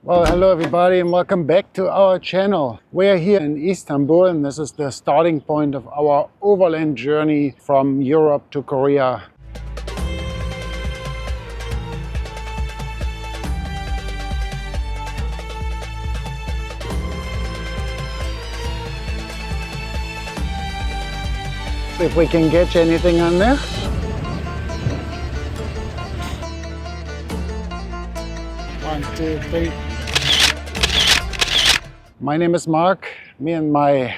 Well, hello everybody and welcome back to our channel. We're here in Istanbul and this is the starting point of our overland journey from Europe to Korea. See if we can catch anything on there. One, two, three. My name is Mark. Me and my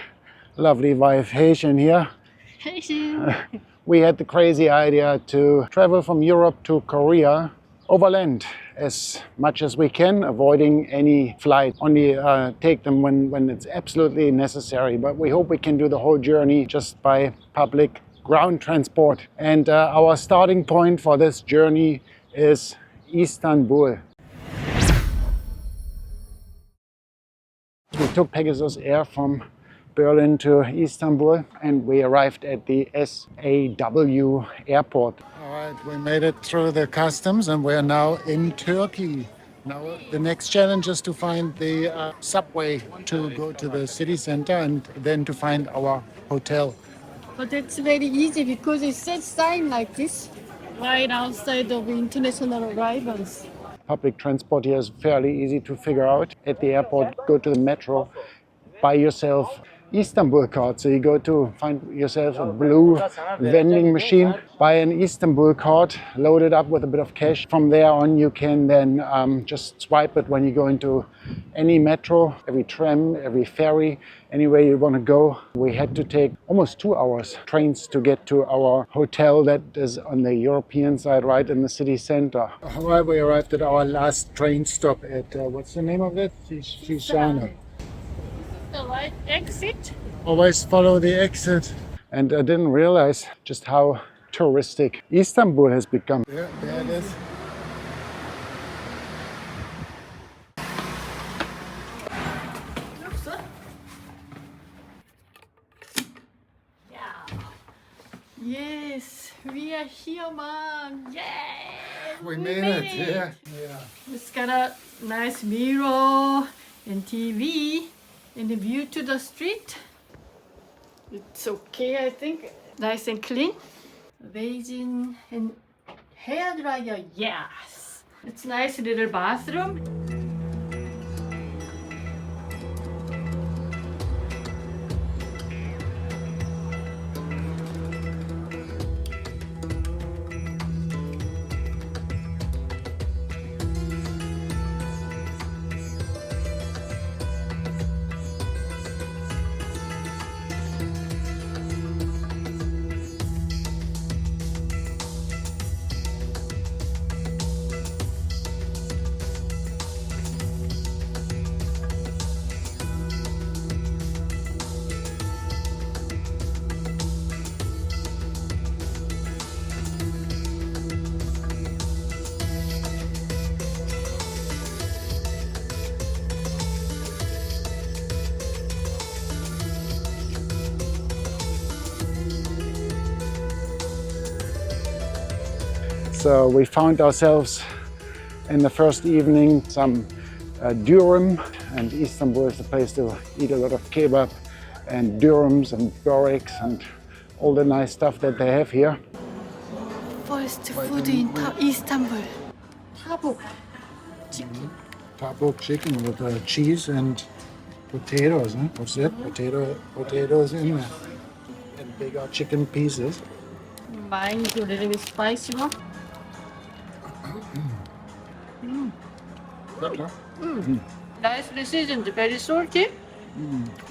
lovely wife Haitian here. We had the crazy idea to travel from Europe to Korea overland as much as we can, avoiding any flight. Only take them when it's absolutely necessary. But we hope we can do the whole journey just by public ground transport. And our starting point for this journey is Istanbul. We took Pegasus Air from Berlin to Istanbul and we arrived at the SAW airport. All right, we made it through the customs and we're now in Turkey. Now the next challenge is to find the subway to go to the city center and then to find our hotel. But it's very easy because it says sign like this right outside of international arrivals. Public transport here is fairly easy to figure out. At the airport, go to the metro, buy yourself Istanbul card. So you go to find yourself a blue vending machine, buy an Istanbul card, load it up with a bit of cash. From there on, you can then just swipe it when you go into any metro, every tram, every ferry, anywhere you want to go. We had to take almost 2 hours trains to get to our hotel that is on the European side, right in the city center. All right, we arrived at our last train stop at, what's the name of it? Shishana. The right exit. Always follow the exit. And I didn't realize just how touristic Istanbul has become. There it is. Yes, we are here, Mom. Yes, We made it. Yeah. It's got a nice mirror and TV and the view to the street. It's okay, I think. Nice and clean. Basin and hair dryer. Yes, it's nice little bathroom. So we found ourselves in the first evening some durum, and Istanbul is the place to eat a lot of kebab and durums and böreks and all the nice stuff that they have here. First food in Istanbul. Tavuk chicken. Tavuk chicken with cheese and potatoes. Huh? What's that? Potatoes in there. And bigger chicken pieces. Mine is a little bit spicy one. Nicely seasoned, very salty.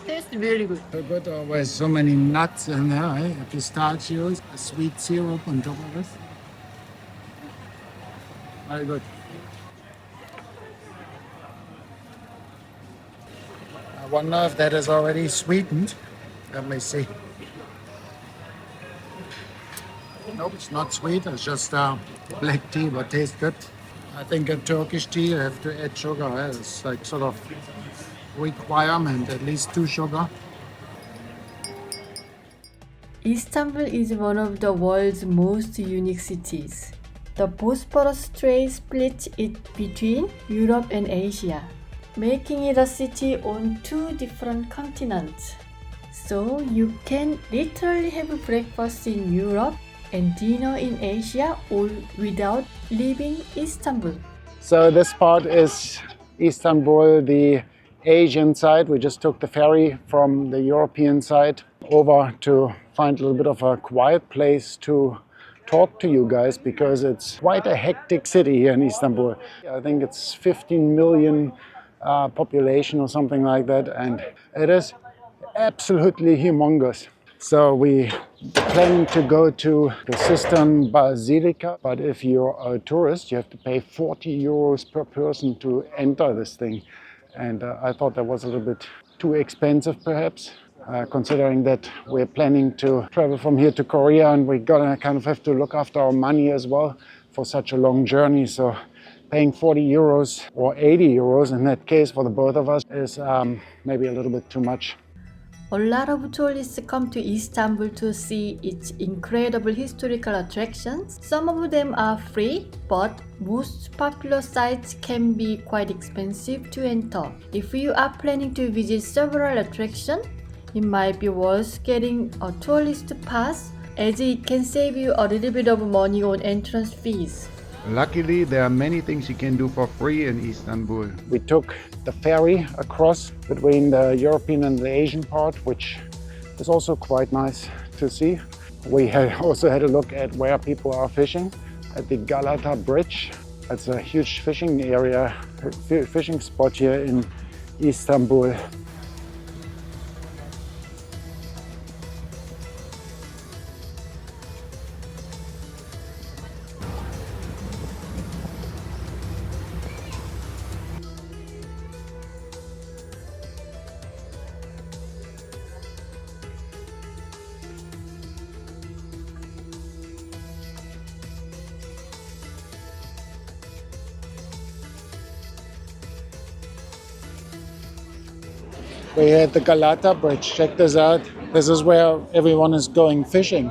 Tastes very good. They put always so many nuts in there, eh? Pistachios, a sweet syrup on top of it. Very good. I wonder if that is already sweetened. Let me see. Nope, it's not sweet. It's just black tea, but tastes good. I think in Turkish tea you have to add sugar. Eh? It's like sort of requirement, at least 2 sugar. Istanbul is one of the world's most unique cities. The Bosphorus Strait splits it between Europe and Asia. making it a city on two different continents. So you can literally have breakfast in Europe and dinner in Asia all without leaving Istanbul. So this part is Istanbul, the Asian side. We just took the ferry from the European side over to find a little bit of a quiet place to talk to you guys, because it's quite a hectic city here in Istanbul. I think it's 15 million population or something like that, and it is absolutely humongous. So we planning to go to the Sistine Basilica, but if you're a tourist, you have to pay 40 euros per person to enter this thing. And I thought that was a little bit too expensive, perhaps, considering that we're planning to travel from here to Korea, and we're gonna kind of have to look after our money as well for such a long journey. So paying 40 euros or 80 euros in that case for the both of us is maybe a little bit too much. A lot of tourists come to Istanbul to see its incredible historical attractions. Some of them are free, but most popular sites can be quite expensive to enter. If you are planning to visit several attractions, it might be worth getting a tourist pass, as it can save you a little bit of money on entrance fees. Luckily, there are many things you can do for free in Istanbul. We took the ferry across between the European and the Asian part, which is also quite nice to see. We also had a look at where people are fishing at the Galata Bridge. It's a huge fishing area, fishing spot here in Istanbul. We're at the Galata Bridge. Check this out. This is where everyone is going fishing.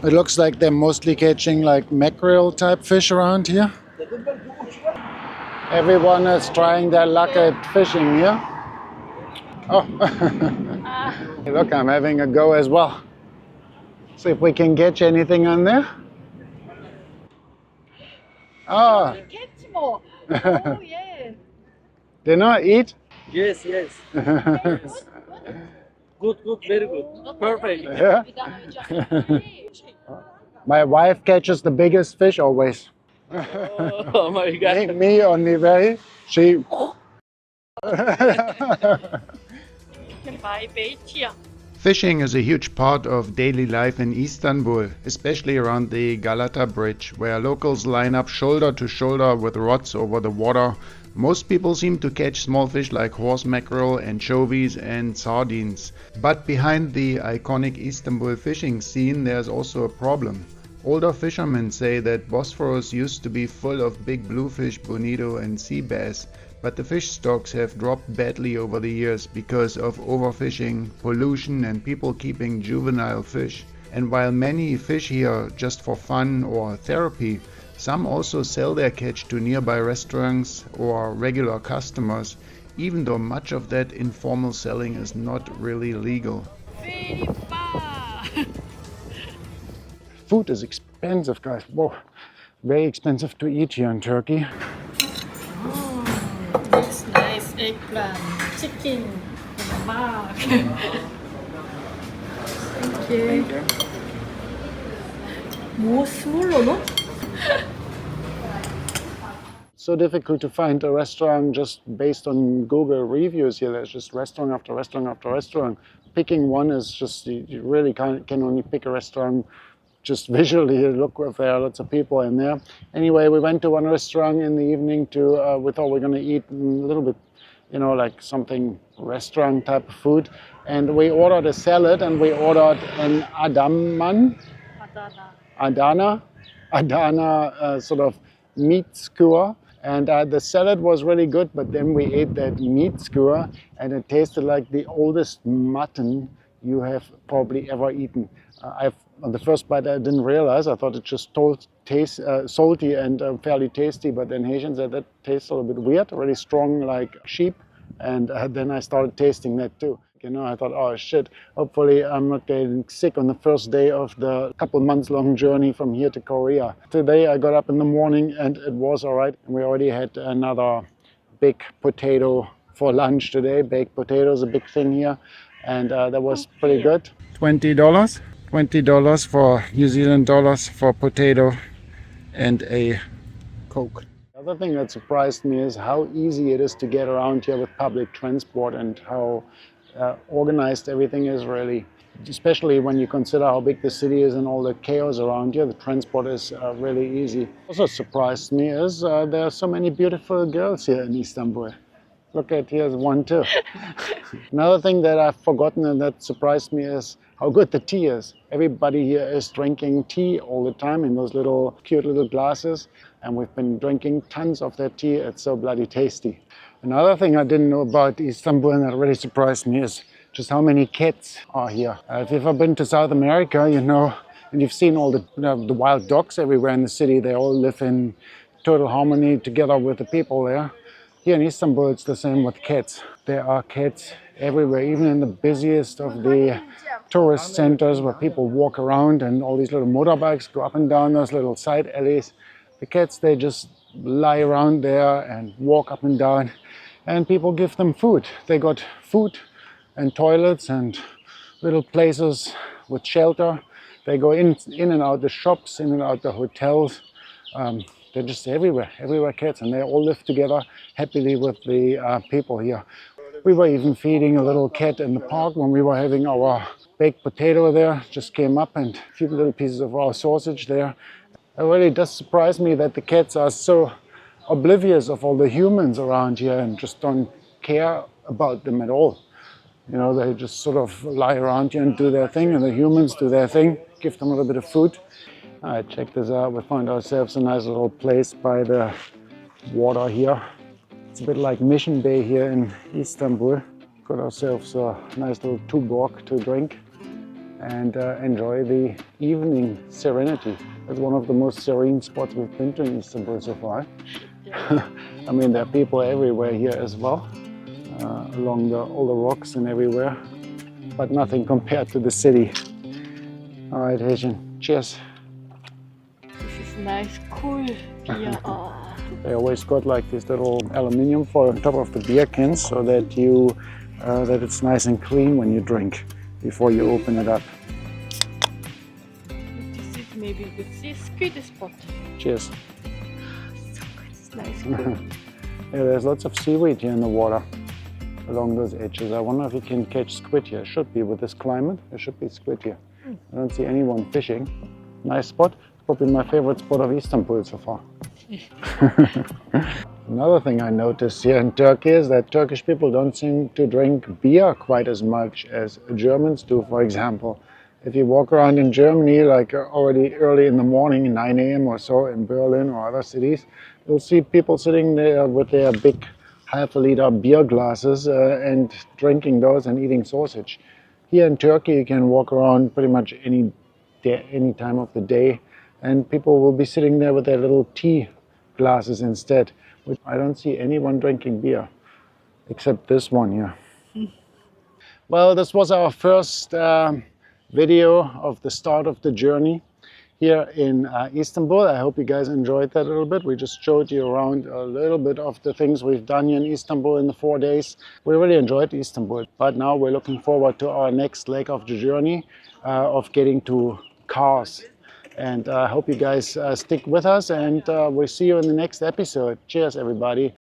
It looks like they're mostly catching like mackerel type fish around here. Everyone is trying their luck at fishing here. Oh, look, I'm having a go as well. See if we can catch anything on there. Oh, Catch more! Oh yeah! did not eat? Yes, yes. Good, very good. Perfect. Yeah. My wife catches the biggest fish always. Oh my God. Me only very. She. can buy bait here. Fishing is a huge part of daily life in Istanbul, especially around the Galata Bridge, where locals line up shoulder to shoulder with rods over the water. Most people seem to catch small fish like horse mackerel, anchovies and sardines. But behind the iconic Istanbul fishing scene there's also a problem. Older fishermen say that Bosphorus used to be full of big bluefish, bonito and sea bass, but the fish stocks have dropped badly over the years because of overfishing, pollution and people keeping juvenile fish. And while many fish here just for fun or therapy, some also sell their catch to nearby restaurants or regular customers, even though much of that informal selling is not really legal. Very far! Food is expensive, guys. Whoa, very expensive to eat here in Turkey. Looks nice. Eggplant, chicken, and mark. Thank you. More smaller, no? So difficult to find a restaurant just based on Google reviews here. There's just restaurant after restaurant after restaurant. Picking one is just, you really can only pick a restaurant just visually. Look if there are lots of people in there. Anyway, we went to one restaurant in the evening to, we thought we were going to eat a little bit, you know, like something restaurant type of food. And we ordered a salad and we ordered an Adana sort of meat skewer. And the salad was really good, but then we ate that meat skewer and it tasted like the oldest mutton you have probably ever eaten. I've On the first bite, I didn't realize. I thought it just tastes salty and fairly tasty, but then Haitian said that tastes a little bit weird, really strong like sheep. And then I started tasting that too. You know, I thought, oh shit, hopefully I'm not getting sick on the first day of the couple months long journey from here to Korea. Today I got up in the morning and it was all right. And we already had another big potato for lunch today. Baked potato is a big thing here. And that was pretty good. $20. $20 for New Zealand dollars for potato and a Coke. The other thing that surprised me is how easy it is to get around here with public transport and how organized everything is really. Especially when you consider how big the city is and all the chaos around here, the transport is really easy. Also surprised me is there are so many beautiful girls here in Istanbul. Look at here's one too. Another thing that I've forgotten and that surprised me is how good the tea is. Everybody here is drinking tea all the time in those little cute little glasses, and we've been drinking tons of that tea. It's so bloody tasty. Another thing I didn't know about Istanbul and that really surprised me is just how many cats are here. If you've ever been to South America, you know, and you've seen all the wild dogs everywhere in the city, they all live in total harmony together with the people there. Here in Istanbul, it's the same with cats. There are cats everywhere, even in the busiest of the tourist centers where people walk around and all these little motorbikes go up and down those little side alleys. The cats, they just lie around there and walk up and down, and people give them food. They got food and toilets and little places with shelter. They go in and out the shops, in and out the hotels. They're just everywhere cats, and they all live together happily with the people here. We were even feeding a little cat in the park when we were having our baked potato there. Just came up and a few little pieces of our sausage there. It really does surprise me that the cats are so oblivious of all the humans around here and just don't care about them at all. You know, they just sort of lie around here and do their thing, and the humans do their thing, give them a little bit of food. All right, check this out. We found ourselves a nice little place by the water here. It's a bit like Mission Bay here in Istanbul. Got ourselves a nice little tuborg to drink and enjoy the evening serenity. It's one of the most serene spots we've been to in Istanbul so far. I mean, there are people everywhere here as well, along all the rocks and everywhere, but nothing compared to the city. All right, Haitian, cheers. This is nice, cool beer. Oh. They always got like this little aluminium foil on top of the beer cans so that that it's nice and clean when you drink before you open it up. This is maybe the sweetest spot. Cheers. So good, it's nice. Cool. Yeah, there's lots of seaweed here in the water along those edges. I wonder if you can catch squid here. Should be with this climate. There should be squid here. I don't see anyone fishing. Nice spot. Probably my favorite spot of Istanbul so far. Another thing I noticed here in Turkey is that Turkish people don't seem to drink beer quite as much as Germans do, for example. If you walk around in Germany, like already early in the morning, 9 a.m. or so in Berlin or other cities, you'll see people sitting there with their big half-a-liter beer glasses and drinking those and eating sausage. Here in Turkey, you can walk around pretty much any time of the day, and people will be sitting there with their little tea glasses instead. Which I don't see anyone drinking beer, except this one here. Well, this was our first video of the start of the journey here in Istanbul. I hope you guys enjoyed that a little bit. We just showed you around a little bit of the things we've done here in Istanbul in the 4 days. We really enjoyed Istanbul, but now we're looking forward to our next leg of the journey of getting to Kars. And I hope you guys stick with us, and we'll see you in the next episode. Cheers, everybody.